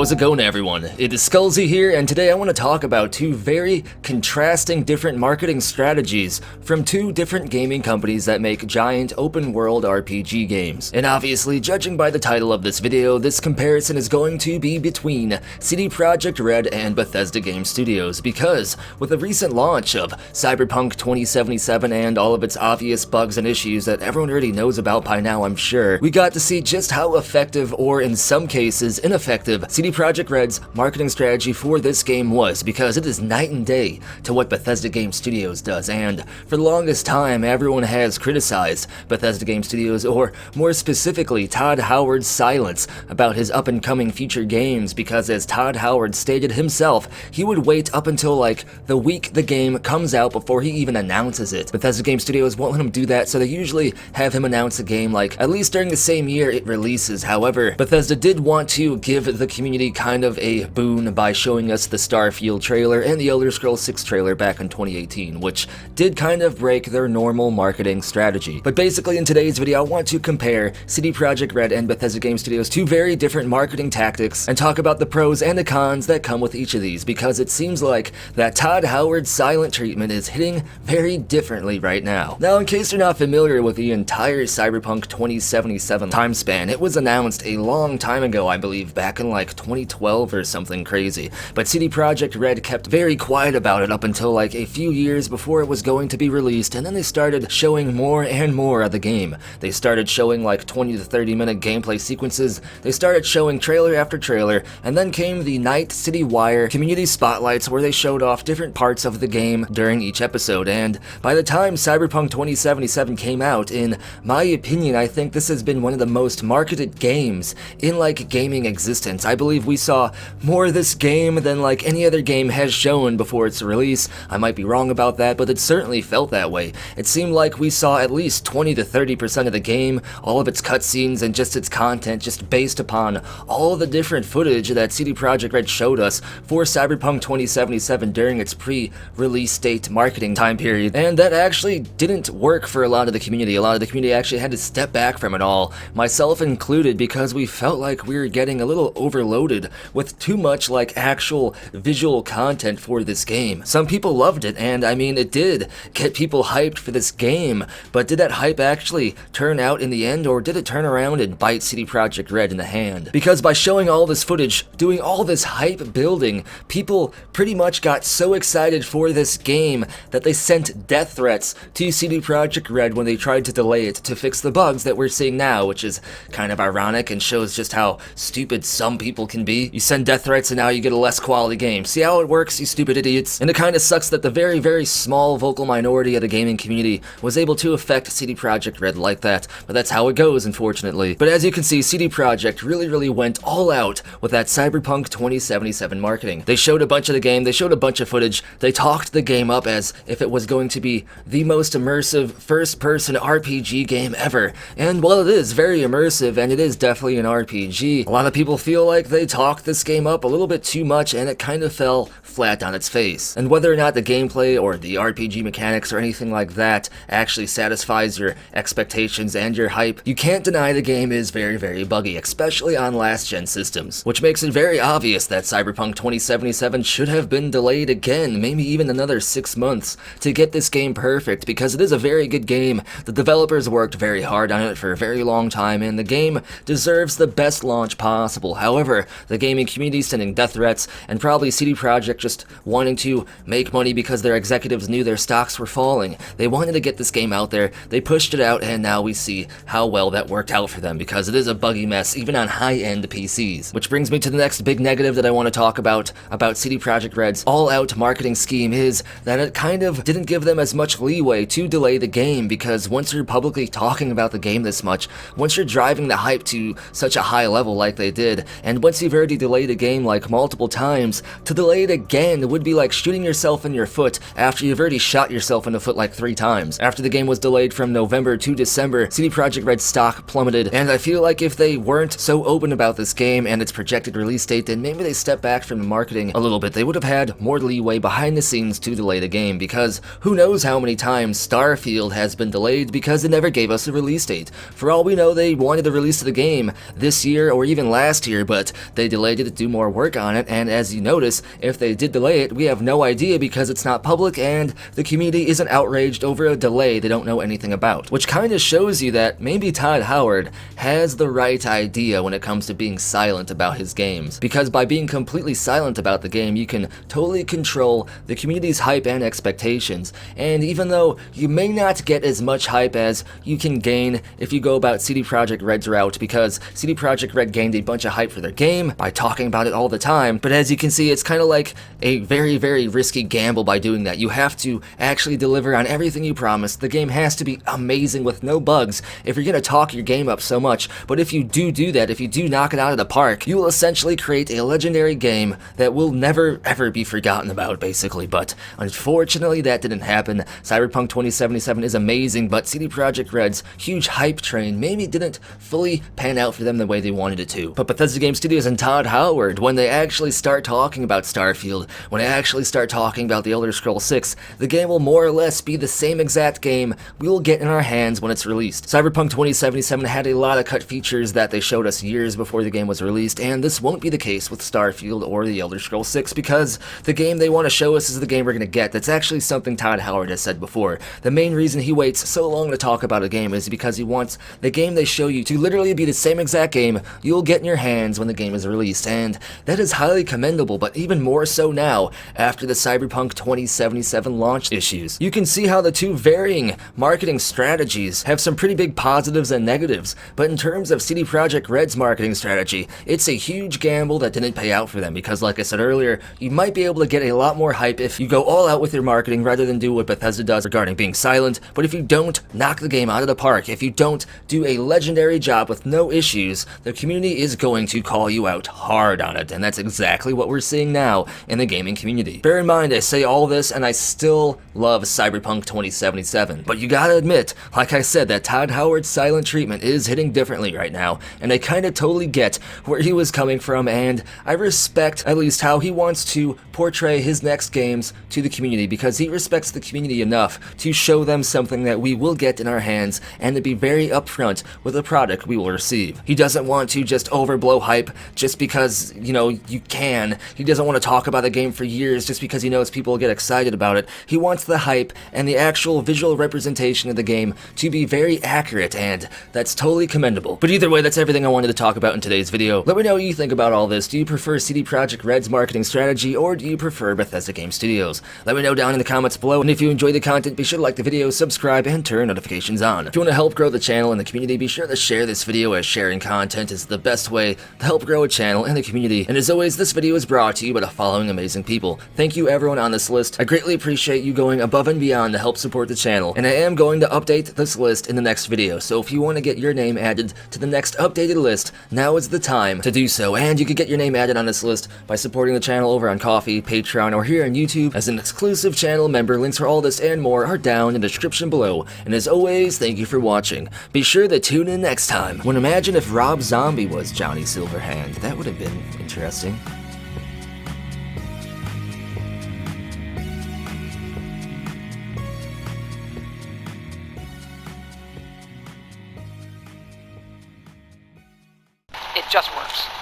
How's it going, everyone? It is Skullzi here, and today I want to talk about two very contrasting different marketing strategies from two different gaming companies that make giant open-world RPG games. And obviously, judging by the title of this video, this comparison is going to be between CD Projekt Red and Bethesda Game Studios, because with the recent launch of Cyberpunk 2077 and all of its obvious bugs and issues that everyone already knows about by now, I'm sure, we got to see just how effective, or in some cases ineffective, CD Projekt Red's marketing strategy for this game was, because it is night and day to what Bethesda Game Studios does. And for the longest time, everyone has criticized Bethesda Game Studios, or more specifically Todd Howard's silence about his up-and-coming future games, because as Todd Howard stated himself, he would wait up until like the week the game comes out before he even announces it. Bethesda Game Studios won't let him do that, so they usually have him announce a game like at least during the same year it releases. However, Bethesda did want to give the community kind of a boon by showing us the Starfield trailer and the Elder Scrolls 6 trailer back in 2018, which did kind of break their normal marketing strategy. But basically in today's video, I want to compare CD Projekt Red and Bethesda Game Studios to very different marketing tactics and talk about the pros and the cons that come with each of these, because it seems like that Todd Howard's silent treatment is hitting very differently right now. Now, in case you're not familiar with the entire Cyberpunk 2077 time span, it was announced a long time ago, I believe, back in like 2012 or something crazy, but CD Projekt Red kept very quiet about it up until like a few years before it was going to be released, and then they started showing more and more of the game. They started showing like 20 to 30 minute gameplay sequences, they started showing trailer after trailer, and then came the Night City Wire community spotlights where they showed off different parts of the game during each episode. And by the time Cyberpunk 2077 came out, in my opinion, I think this has been one of the most marketed games in like gaming existence. I believe we saw more of this game than like any other game has shown before its release. I might be wrong about that, but it certainly felt that way. It seemed like we saw at least 20 to 30% of the game, all of its cutscenes and just its content, just based upon all of the different footage that CD Projekt Red showed us for Cyberpunk 2077 during its pre-release date marketing time period. And that actually didn't work for a lot of the community. A lot of the community actually had to step back from it all, myself included, because we felt like we were getting a little overloaded with too much like actual visual content for this game. Some people loved it, and I mean, it did get people hyped for this game, but did that hype actually turn out in the end, or did it turn around and bite CD Projekt Red in the hand? Because by showing all this footage, doing all this hype building, people pretty much got so excited for this game that they sent death threats to CD Projekt Red when they tried to delay it to fix the bugs that we're seeing now, which is kind of ironic and shows just how stupid some people can be. You send death threats and now you get a less quality game. See how it works, you stupid idiots? And it kind of sucks that the very, very small vocal minority of the gaming community was able to affect CD Projekt Red like that, but that's how it goes, unfortunately. But as you can see, CD Projekt really went all out with that Cyberpunk 2077 marketing. They showed a bunch of the game, they showed a bunch of footage, they talked the game up as if it was going to be the most immersive first-person RPG game ever. And while it is very immersive, and it is definitely an RPG, a lot of people feel like they talked this game up a little bit too much, and it kind of fell flat on its face. And whether or not the gameplay or the RPG mechanics or anything like that actually satisfies your expectations and your hype, you can't deny the game is very buggy, especially on last-gen systems, which makes it very obvious that Cyberpunk 2077 should have been delayed again, maybe even another 6 months, to get this game perfect, because it is a very good game. The developers worked very hard on it for a very long time, and the game deserves the best launch possible. However, the gaming community sending death threats, and probably CD Projekt just wanting to make money because their executives knew their stocks were falling. They wanted to get this game out there, they pushed it out, and now we see how well that worked out for them, because it is a buggy mess even on high-end PCs. Which brings me to the next big negative that I want to talk about CD Projekt Red's all-out marketing scheme, is that it kind of didn't give them as much leeway to delay the game, because once you're publicly talking about the game this much, once you're driving the hype to such a high level like they did, and once you've already delayed a game like multiple times, to delay it again would be like shooting yourself in your foot after you've already shot yourself in the foot like 3 times. After the game was delayed from November to December, CD Projekt Red's stock plummeted, and I feel like if they weren't so open about this game and its projected release date, then maybe they stepped back from the marketing a little bit. They would have had more leeway behind the scenes to delay the game, because who knows how many times Starfield has been delayed because it never gave us a release date. For all we know, they wanted the release of the game this year or even last year, but they delayed it to do more work on it, and as you notice, if they did delay it, we have no idea because it's not public and the community isn't outraged over a delay they don't know anything about. Which kind of shows you that maybe Todd Howard has the right idea when it comes to being silent about his games. Because by being completely silent about the game, you can totally control the community's hype and expectations. And even though you may not get as much hype as you can gain if you go about CD Projekt Red's route, because CD Projekt Red gained a bunch of hype for their game by talking about it all the time, but as you can see, it's kind of like a very, very risky gamble by doing that. You have to actually deliver on everything you promised. The game has to be amazing with no bugs if you're going to talk your game up so much, but if you do that, if you do knock it out of the park, you will essentially create a legendary game that will never ever be forgotten about, basically. But unfortunately that didn't happen. Cyberpunk 2077 is amazing, but CD Projekt Red's huge hype train maybe didn't fully pan out for them the way they wanted it to. But Bethesda Game Studios and Todd Howard, when they actually start talking about Starfield, when they actually start talking about The Elder Scrolls 6, the game will more or less be the same exact game we will get in our hands when it's released. Cyberpunk 2077 had a lot of cut features that they showed us years before the game was released, and this won't be the case with Starfield or The Elder Scrolls 6 because the game they want to show us is the game we're going to get. That's actually something Todd Howard has said before. The main reason he waits so long to talk about a game is because he wants the game they show you to literally be the same exact game you'll get in your hands when the game is released, and that is highly commendable, but even more so now after the Cyberpunk 2077 launch issues. You can see how the two varying marketing strategies have some pretty big positives and negatives, but in terms of CD Projekt Red's marketing strategy, it's a huge gamble that didn't pay out for them because, like I said earlier, you might be able to get a lot more hype if you go all out with your marketing rather than do what Bethesda does regarding being silent, but if you don't knock the game out of the park, if you don't do a legendary job with no issues, the community is going to call you out hard on it, and that's exactly what we're seeing now in the gaming community. Bear in mind, I say all this and I still love Cyberpunk 2077, but you gotta admit, like I said, that Todd Howard's silent treatment is hitting differently right now, and I kinda totally get where he was coming from, and I respect at least how he wants to portray his next games to the community, because he respects the community enough to show them something that we will get in our hands and to be very upfront with the product we will receive. He doesn't want to just overblow hype just because, you know, you can. He doesn't want to talk about the game for years just because he knows people will get excited about it. He wants the hype and the actual visual representation of the game to be very accurate, and that's totally commendable. But either way, that's everything I wanted to talk about in today's video. Let me know what you think about all this. Do you prefer CD Projekt Red's marketing strategy, or do you prefer Bethesda Game Studios? Let me know down in the comments below, and if you enjoy the content, be sure to like the video, subscribe, and turn notifications on. If you want to help grow the channel and the community, be sure to share this video, as sharing content is the best way to help grow a channel and the community. And as always, this video is brought to you by the following amazing people. Thank you everyone on this list. I greatly appreciate you going above and beyond to help support the channel, and I am going to update this list in the next video, so if you want to get your name added to the next updated list, now is the time to do so. And you can get your name added on this list by supporting the channel over on Ko-fi, Patreon, or here on YouTube as an exclusive channel member. Links for all this and more are down in the description below. And as always, thank you for watching. Be sure to tune in next time when imagine if Rob Zombie was Johnny Silverhand. That would have been interesting. It just works.